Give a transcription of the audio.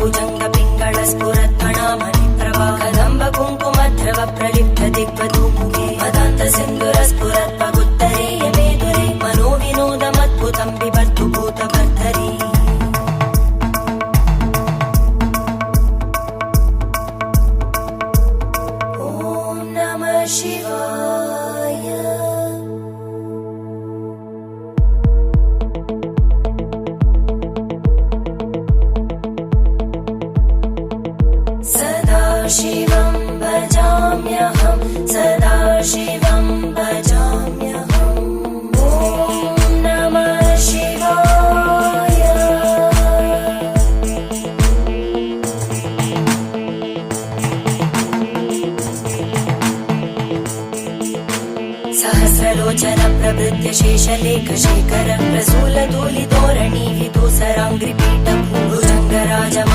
भुजंग पिंगळ स्फुरत्फणामणि प्रभा कदंब कुंकुमद्रव प्रलिप्त दिग्वधूमुखे मदान्त सिन्धुर स्फुरत्पगुत्तरे मेदुरे मनोविनोदमद्भुतं बिभर्तु भूतभर्तरी ॐ नमः शिवाय। सदाशिवं भजाम्यहं सदाशिवं भजाम्यहम् ॐ नमः शिवाय। सहस्रलोचन प्रभृत्य शेषलेख शेखर प्रसूल धूलितोरणी विदूसराङ्घ्रिपीठ भुजङ्गराजमा